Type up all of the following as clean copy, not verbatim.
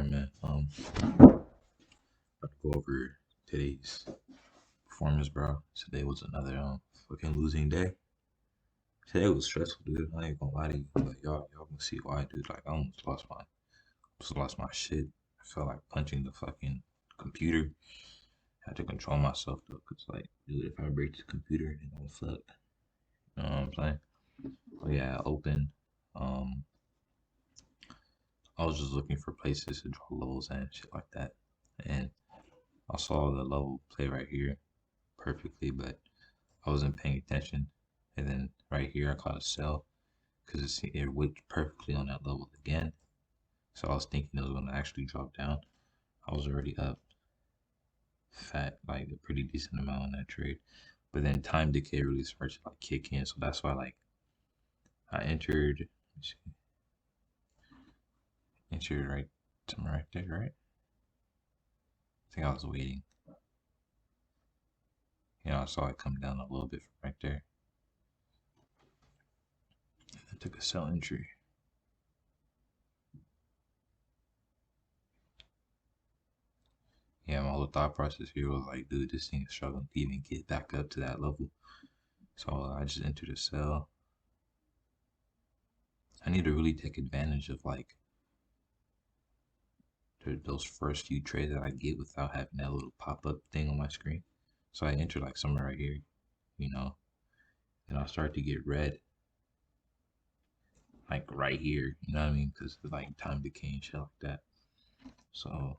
Alright, man. About to go over today's performance, bro. Today was another fucking losing day. Today was stressful, dude. I ain't gonna lie to you, but y'all can see why, dude. Like I almost lost my shit. I felt like punching the fucking computer. Had to control myself though, cause like, dude, if I break the computer, then I'm fucked. You know what I'm saying? But yeah, I opened. Um, I was just looking for places to draw levels and shit like that, and I saw the level play right here perfectly, but I wasn't paying attention. And then right here, I caught a sell because it went perfectly on that level again. So I was thinking it was going to actually drop down. I was already up fat, like a pretty decent amount on that trade. But then time decay really started to like kick in. So that's why like I entered right somewhere right there, right? I think I was waiting. I saw it come down a little bit from right there. I took a sell entry. Yeah, my whole thought process here was like, dude, this thing is struggling to even get back up to that level. So I just entered a sell. I need to really take advantage of like those first few trades that I get without having that little pop up thing on my screen. So I entered like somewhere right here, you know, and I'll start to get red like right here, you know what I mean? Because like time decay and shit like that. So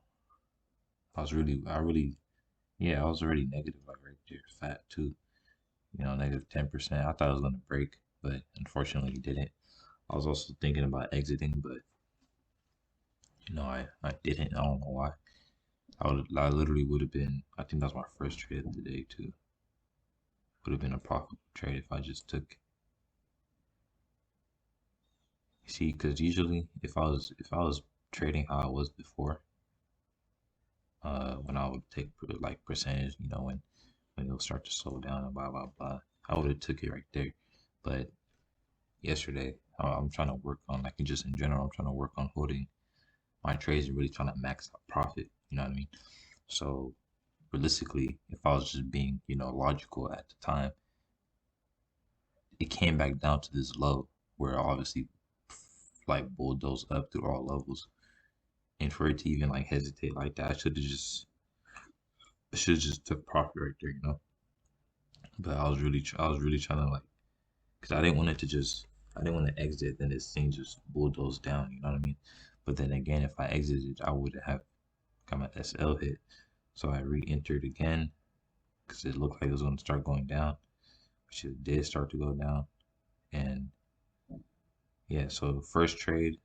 yeah, I was already negative like right there, fat too, negative 10%. I thought it was gonna break, but unfortunately it didn't. I was also thinking about exiting, but I didn't. I don't know why. I literally would have been. I think that was my first trade of the day too. Would have been a profitable trade if I just took. See, because usually if I was trading how I was before, when I would take like percentage, when it'll start to slow down and blah blah blah, I would have took it right there. But yesterday, I'm trying to work on like just in general, I'm trying to work on holding my trades and really trying to max out profit. You know what I mean? So realistically, if I was just being, logical at the time, it came back down to this low where obviously like bulldozed up through all levels. And for it to even like hesitate like that, I should have just took profit right there, you know. But I was really trying to like, cause I didn't want to exit, then this thing just bulldozed down, you know what I mean? But then again, if I exited, I would have got my SL hit. So I re-entered again because it looked like it was going to start going down, which it did start to go down. And yeah, so first trade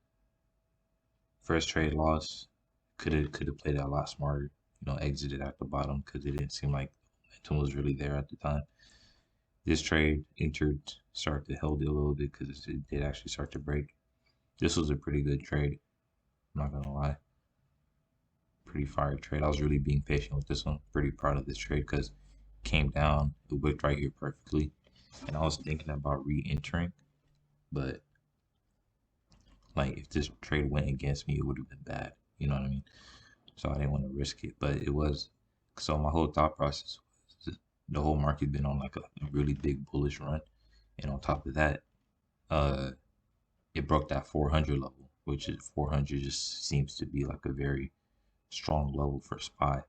loss, could have played it a lot smarter. Exited at the bottom because it didn't seem like momentum was really there at the time. This trade entered, started to hold it a little bit because it did actually start to break. This was a pretty good trade. I'm not gonna lie, pretty fire trade. I was really being patient with this one. Pretty proud of this trade because it came down, it wicked right here perfectly, and I was thinking about re-entering, but like if this trade went against me, it would have been bad. You know what I mean? So I didn't want to risk it. But it was so my whole thought process was the whole market been on like a really big bullish run, and on top of that, uh, it broke that 400 level, which is 400 just seems to be like a very strong level for SPY.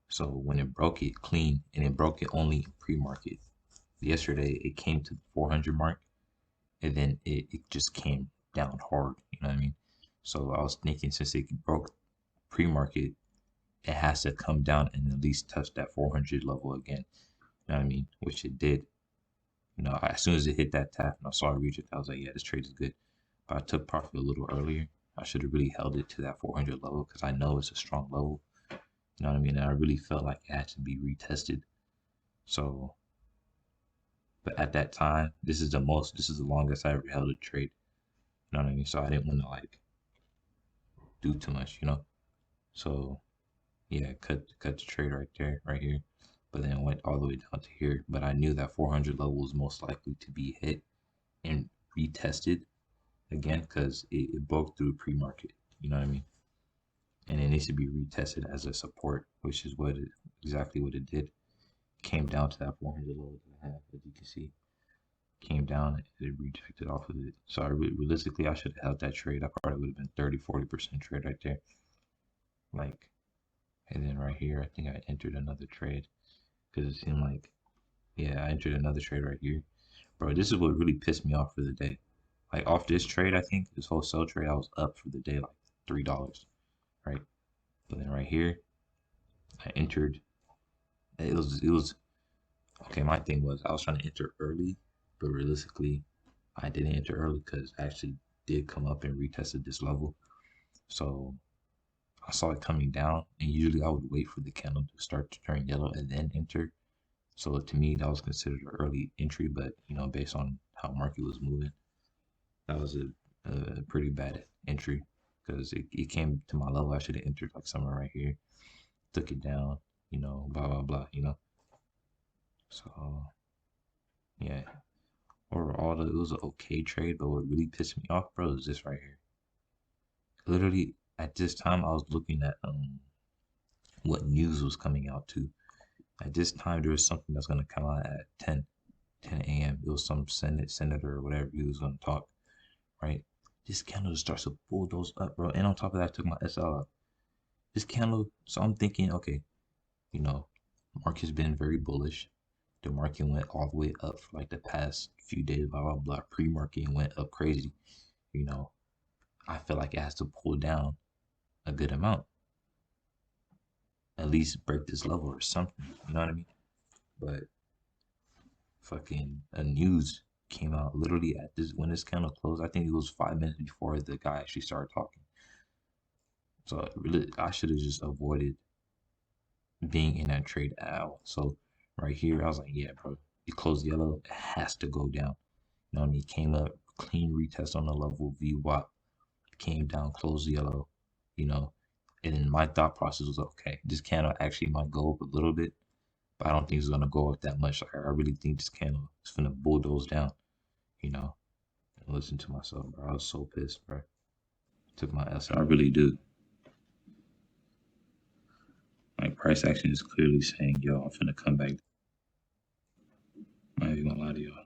So when it broke it clean, and it broke it only in pre-market. Yesterday it came to the 400 mark, and then it just came down hard. You know what I mean? So I was thinking since it broke pre-market, it has to come down and at least touch that 400 level again. You know what I mean? Which it did. As soon as it hit that tap and I saw it reach it, I was like, yeah, this trade is good. But I took profit a little earlier. I should have really held it to that 400 level because I know it's a strong level. You know what I mean? And I really felt like it had to be retested. So, but at that time, this is the longest I ever held a trade. You know what I mean? So I didn't want to like do too much. So yeah, cut the trade right there, right here. But then it went all the way down to here. But I knew that 400 level was most likely to be hit and retested again because it broke through pre-market. You know what I mean? and it needs to be retested as a support, which is exactly what it did. Came down to that 400 low that I have, as you can see. Came down, it rejected off of it. So realistically, I should have held that trade. I probably would have been 30-40% trade right there. Like, and then right here, I think I entered another trade because it seemed like, yeah, I entered another trade right here. Bro, this is what really pissed me off for the day. Like, off this trade, I think, this whole sell trade, I was up for the day like $3, right? But then right here, I entered. It was okay. My thing was I was trying to enter early, but realistically, I didn't enter early because I actually did come up and retested this level. So I saw it coming down, and usually I would wait for the candle to start to turn yellow and then enter. So to me, that was considered an early entry, but based on how market was moving, that was a pretty bad entry because it came to my level. I should have entered like somewhere right here, took it down, blah blah blah. So yeah, overall it was an okay trade, but what really pissed me off, bro, is this right here. Literally at this time, I was looking at what news was coming out too. At this time, there was something that's gonna come out at 10 a.m. It was some senator or whatever he was gonna talk, right? This candle just starts to bulldoze up, bro. And on top of that, I took my SL out. This candle, so I'm thinking, okay, market's been very bullish. The market went all the way up for like the past few days, blah blah blah. Pre-market went up crazy. I feel like it has to pull down a good amount, at least break this level or something. You know what I mean? But fucking a news came out literally at this when this candle closed. I think it was 5 minutes before the guy actually started talking. So really, I should have just avoided being in that trade at all. So right here, I was like, yeah, bro, it closed yellow, it has to go down. You know what I mean? Came up, clean retest on the level, VWAP, came down, closed yellow, and then my thought process was, okay, this candle actually might go up a little bit, but I don't think it's gonna go up that much. Like, I really think this candle is gonna bulldoze down, and listen to myself, bro. I was so pissed, bro. Took my S. I really do. Like, price action is clearly saying, yo, I'm finna come back. I'm not even gonna lie to y'all.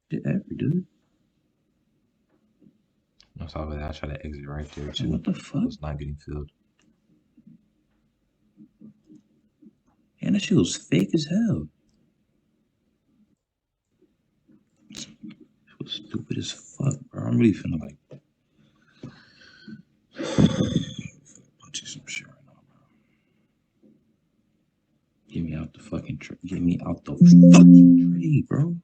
Did ever, dude? On top of that, I tried to exit right there too. What the fuck? It was not getting filled. And that shit was fake as hell. It was stupid as fuck, bro. I'm really finna like punch you some shit right now, bro. Get me out the fucking trade. Get me out the fucking trade, bro.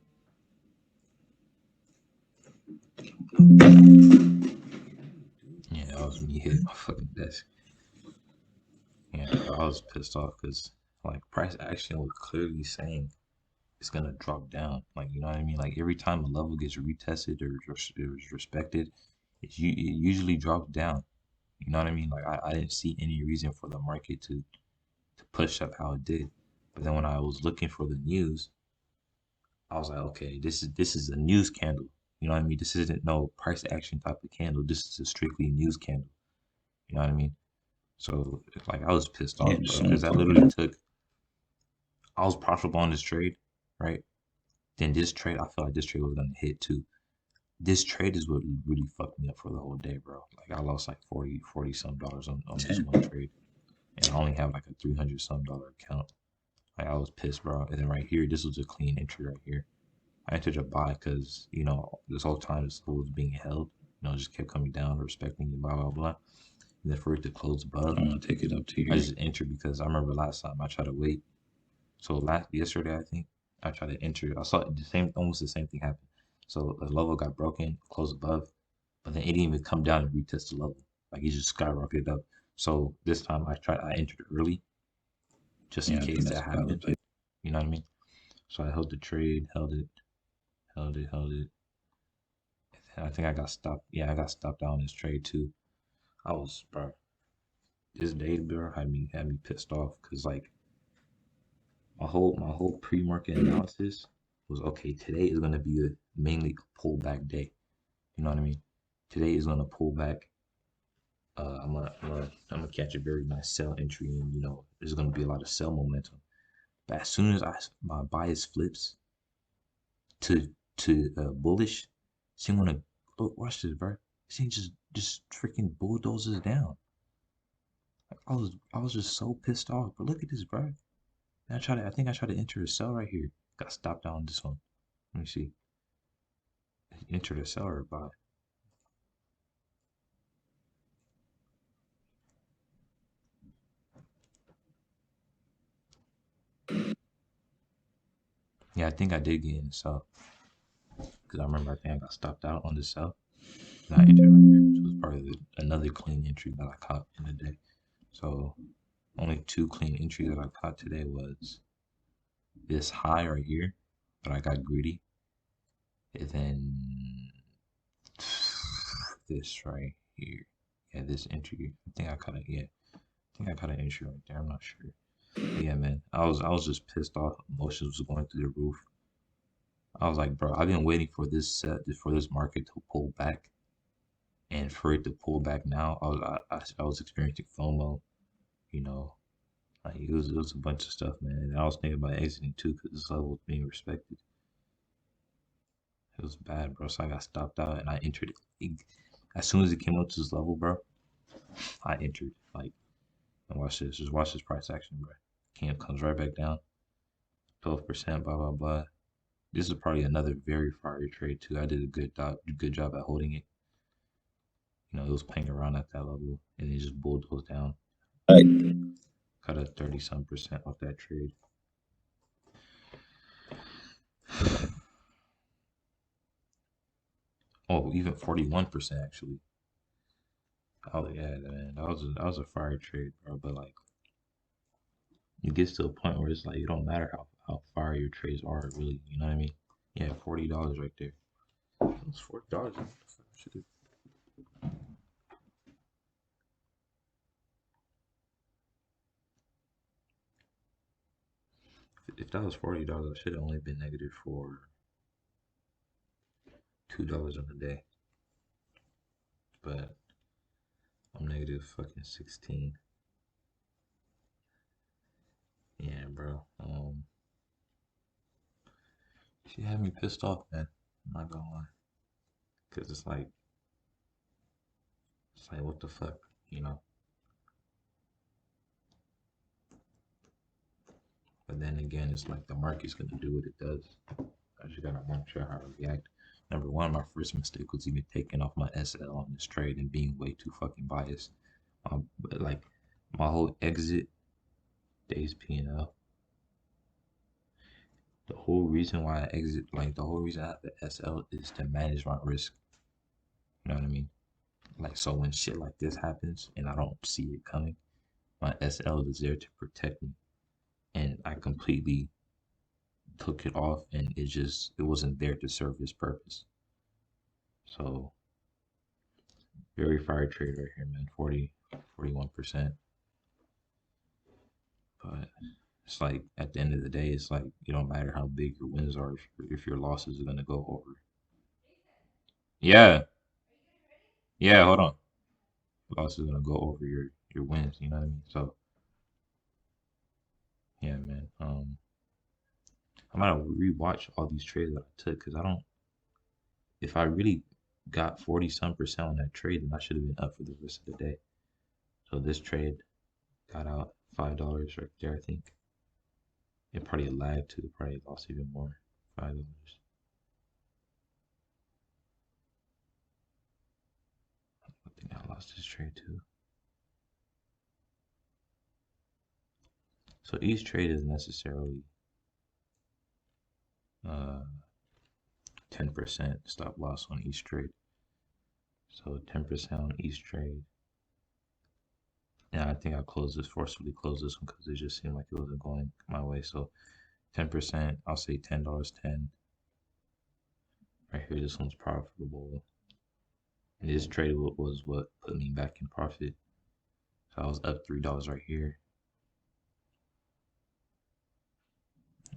Yeah, that was me hitting my fucking desk. Yeah, I was pissed off because like price action was clearly saying it's gonna drop down. Like, you know what I mean? Like, every time a level gets retested or is respected, it usually drops down. You know what I mean? Like, I didn't see any reason for the market to push up how it did. But then when I was looking for the news, I was like, okay, this is a news candle. You know what I mean? This isn't no price action type of candle. This is a strictly news candle. You know what I mean? So like, I was pissed off, bro, because I literally took. I was profitable on this trade, right? Then this trade, I felt like this trade was gonna hit too. This trade is what really fucked me up for the whole day, bro. Like, I lost like 40 some dollars on this one trade, and I only have like a 300 some dollar account. Like, I was pissed, bro. And then right here, this was a clean entry right here. I entered a buy because this whole time this was being held. Just kept coming down, respecting it, blah blah blah. And then for it to close above, I'm gonna take it up to here. I just entered because I remember last time I tried to wait. So yesterday, I think I tried to enter. I saw almost the same thing happen. So the level got broken, closed above, but then it didn't even come down and retest the level. Like, it just skyrocketed up. So this time I entered early, just in case that happened. You know what I mean? So I held the trade, held it. And I think I got stopped. Yeah, I got stopped out on this trade too. Bro, this day, bro, had me pissed off because like my whole pre-market analysis was, okay, today is gonna be mainly a pullback day. You know what I mean? Today is gonna pull back I'm gonna catch a very nice sell entry, and there's gonna be a lot of sell momentum. But as soon as my bias flips to bullish, see when to look, watch this, bro. See just freaking bulldozes down. Like, I was just so pissed off. But look at this, bro. I think I tried to enter a sell right here. Got stopped out on this one. Let me see. Enter the sell or buy. Yeah, I think I did get in the sell. Because I remember I think I got stopped out on the sell. And I entered right here, which was probably another clean entry that I caught in the day. So only 2 clean entries that I caught today was this high right here, but I got greedy. And then this right here. Yeah, this entry. I think I caught it. Yeah, I think I caught an entry right there. I'm not sure. But yeah, man, I was just pissed off. Emotions was going through the roof. I was like, bro, I've been waiting for this market to pull back, and for it to pull back now, I was experiencing FOMO. You know, like it was a bunch of stuff, man. And I was thinking about exiting too because this level was being respected. It was bad, bro. So I got stopped out and I entered it. As soon as it came up to this level, bro, I entered. Like, and watch this. Just watch this price action, bro. Comes right back down. 12%, blah blah blah. This is probably another very fire trade too. I did a good job at holding it. It was playing around at that level and it just bulldozed down. Got a 30-some% off that trade. Oh, even 41% actually. Oh yeah, man, that was a fire trade, bro. But like, it gets to a point where it's like it don't matter how fire your trades are, really. You know what I mean? Yeah, $40 right there. That's $40. If that was $40, I should have only been negative for $2 on the day. But I'm negative fucking 16. Yeah, bro. She had me pissed off, man. I'm not gonna lie. Cause it's like what the fuck, you know? But then again, it's like the market's gonna do what it does. I just gotta monitor how I react. Number one, my first mistake was even taking off my SL on this trade and being way too fucking biased. But like my whole exit days P&L. The whole reason why I exit, like the whole reason I have the SL is to manage my risk. You know what I mean? Like so when shit like this happens and I don't see it coming, my SL is there to protect me. And I completely took it off and it wasn't there to serve its purpose. So very fire trade right here, man. 41%. But it's like at the end of the day, it's like it don't matter how big your wins are if your losses are gonna go over. Yeah, yeah. Hold on, losses are gonna go over your wins. You know what I mean? So yeah, man. I'm gonna rewatch all these trades that I took because I don't. If I really got 40-some% on that trade, then I should have been up for the rest of the day. So this trade got out $5 right there. I think it probably lagged too. Probably lost even more. $5. I think I lost this trade too. So each trade is necessarily 10% stop loss on each trade. So 10% on each trade. And I think I forcefully closed this one because it just seemed like it wasn't going my way. So 10%, I'll say $10.10. Right here, this one's profitable. And this trade was what put me back in profit. So I was up $3 right here.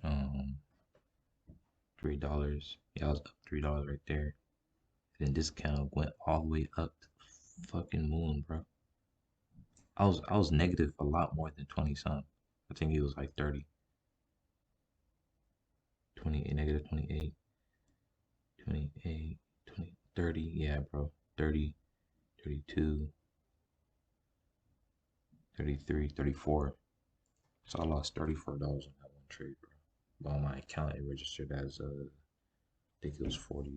Um, $3. Yeah, I was up $3 right there. And then this kind of went all the way up to fucking moon, bro. I was negative a lot more than 20 some. I think it was like 30, 28, negative 28, 28, 20, 30. Yeah, bro. 30, 32, 33, 34. So I lost $34 on that one trade, bro. But on my account, it registered as, I think it was 40,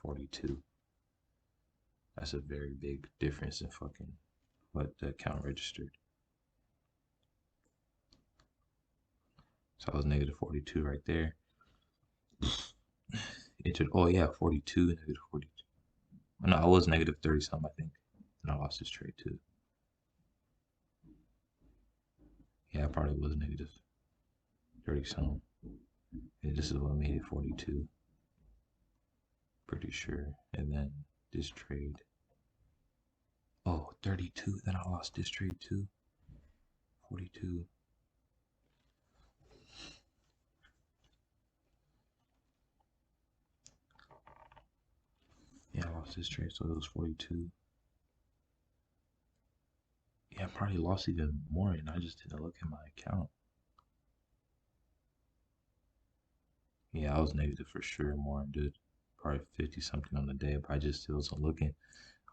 42. That's a very big difference in fucking what the account registered. So I was negative 42 right there. Entered, oh yeah, 42, negative 42. No, I was negative 30 something, I think. And I lost this trade too. Yeah, I probably was negative 30 something. And this is what made it 42. Pretty sure. And then this trade. Oh, 32. Then I lost this trade too. 42. Yeah, I lost this trade, so it was 42. Yeah, I probably lost even more, and I just didn't look at my account. Yeah, I was negative for sure more, dude. Probably 50 something on the day, but I just still wasn't looking.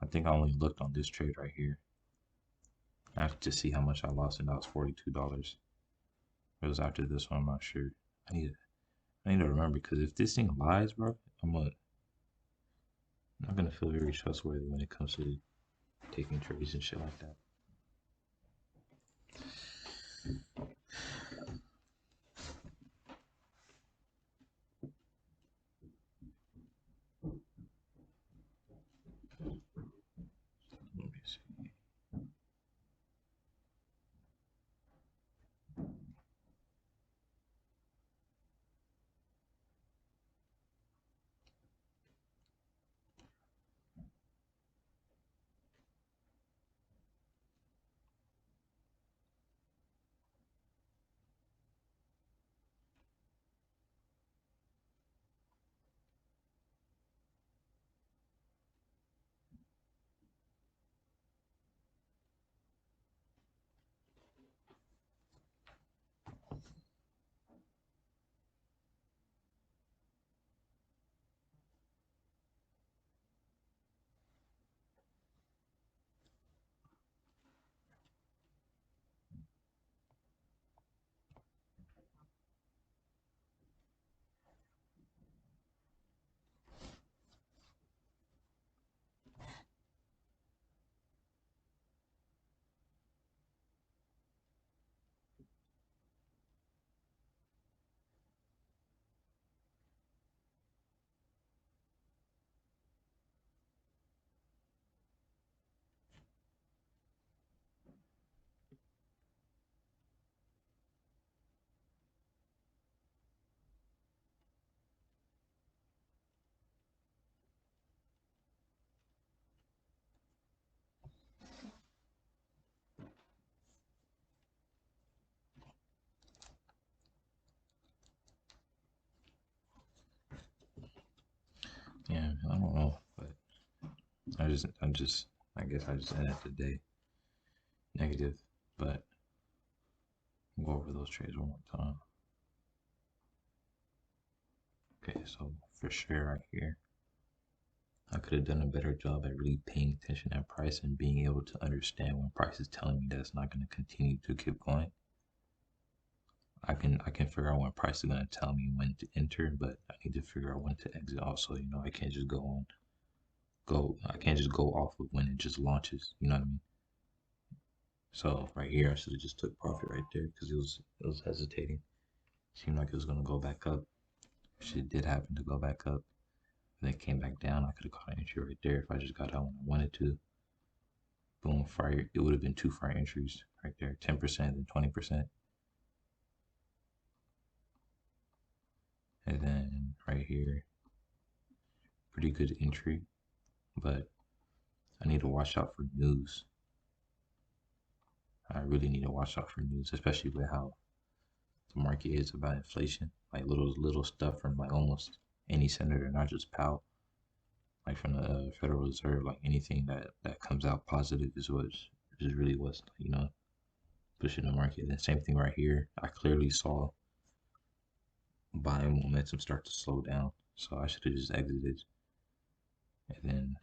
I think I only looked on this trade right here. I have to see how much I lost, and that was $42. It was after this one, I'm not sure. I need to, I need to remember because if this thing lies, bro, I'm not gonna feel very trustworthy when it comes to taking trades and shit like that. Let me see. Yeah, I don't know, but I guess I just ended the day negative. But we'll go over those trades one more time. Okay, so for sure right here, I could have done a better job at really paying attention at price and being able to understand when price is telling me that it's not going to continue to keep going. I can figure out when price is going to tell me when to enter, but I need to figure out when to exit. Also, I can't just I can't just go off of when it just launches. You know what I mean? So right here, I should have just took profit right there because it was hesitating. Seemed like it was gonna go back up. Shit did happen to go back up. Then it came back down. I could have caught an entry right there if I just got out when I wanted to. Boom, fire. It would have been two fire entries right there, 10% and 20%. And then right here, pretty good entry, but I need to watch out for news. I really need to watch out for news, especially with how the market is about inflation. Like little stuff from like almost any senator, not just Powell, like from the Federal Reserve. Like anything that comes out positive is what's which is really what's, pushing the market. And same thing right here. I clearly saw buying momentum start to slow down. So I should have just exited and then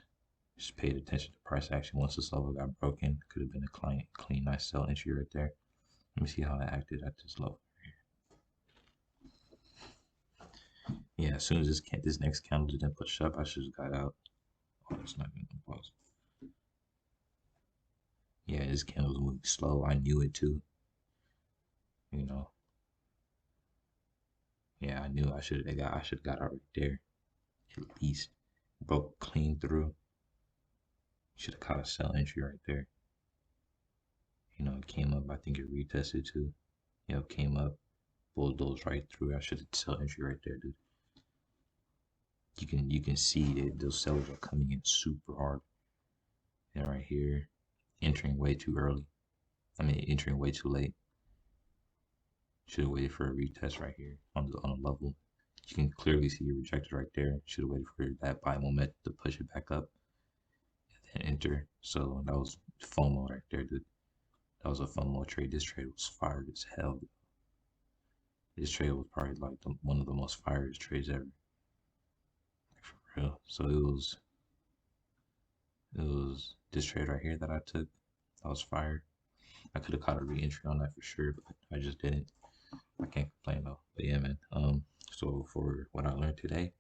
just paid attention to price action. Once this level got broken, could have been a clean, nice sell entry right there. Let me see how it acted at this level. Yeah, as soon as this next candle didn't push up, I should have got out. Oh, it's not gonna pause. Yeah, this candle was moving slow. I knew it too. You know. Yeah, I knew I should have got out right there. At least broke clean through. Should have caught a sell entry right there. It came up. I think it retested too. It came up, bulldozed right through. I should have sell entry right there, dude. You can see that those sellers are coming in super hard. And right here, entering way too early. I mean, entering way too late. Should have waited for a retest right here on the level. You can clearly see it rejected right there. Should have waited for that buy moment to push it back up and enter. So that was FOMO right there, dude. That was a FOMO trade. This trade was fired as hell. This trade was probably like one of the most fired trades ever. For real. So it was this trade right here that I took. That was fired. I could have caught a re-entry on that for sure, but I just didn't. I can't complain though. But yeah, man. So for what I learned today,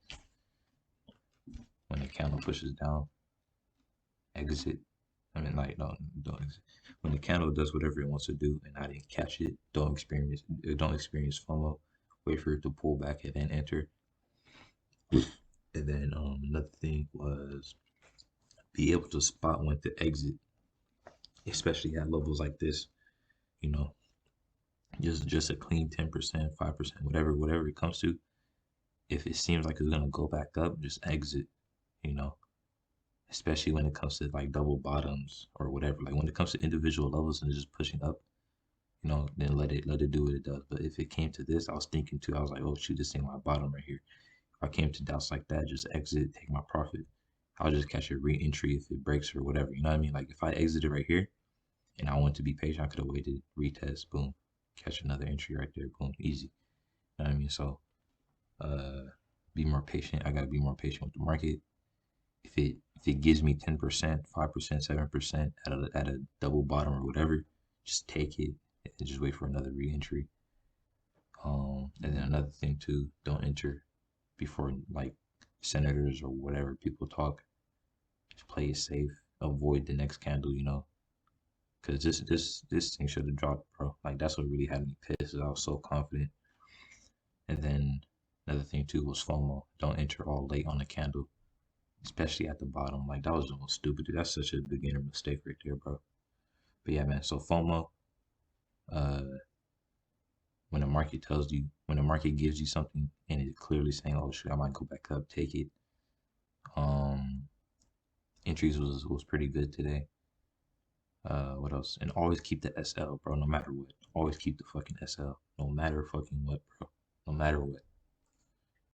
when the candle pushes down, exit. I mean, like, no, don't exit. When the candle does whatever it wants to do, and I didn't catch it, don't experience FOMO. Wait for it to pull back and then enter. And then another thing was be able to spot when to exit, especially at levels like this. You know, just a clean 10%, 5%, whatever it comes to. If it seems like it's gonna go back up, just exit. You know, especially when it comes to like double bottoms or whatever. Like when it comes to individual levels and it's just pushing up, then let it do what it does. But if it came to this, I was thinking too. I was like, oh shoot, this ain't my bottom right here. If I came to doubts like that, just exit, take my profit. I'll just catch a re-entry if it breaks or whatever. You know what I mean? Like if I exited right here and I want to be patient, I could have waited, retest, boom, catch another entry right there, boom, easy. You know what I mean? So uh be more patient. I gotta be more patient with the market. If it gives me 10%, 5%, 7% at a double bottom or whatever, just take it and just wait for another re-entry. And then another thing too, don't enter before like senators or whatever people talk. Just play it safe. Avoid the next candle, because this thing should have dropped, bro. Like that's what really had me pissed. I was so confident. And then another thing too was FOMO. Don't enter all late on the candle, especially at the bottom. Like that was the most stupid. That's such a beginner mistake right there, bro. But yeah, man. So FOMO, uh, when the market gives you something and it's clearly saying, "Oh shit, I might go back up," take it. Um, Entries was pretty good today. What else? And always keep the SL, bro. No matter what, always keep the fucking SL. No matter fucking what, bro. No matter what.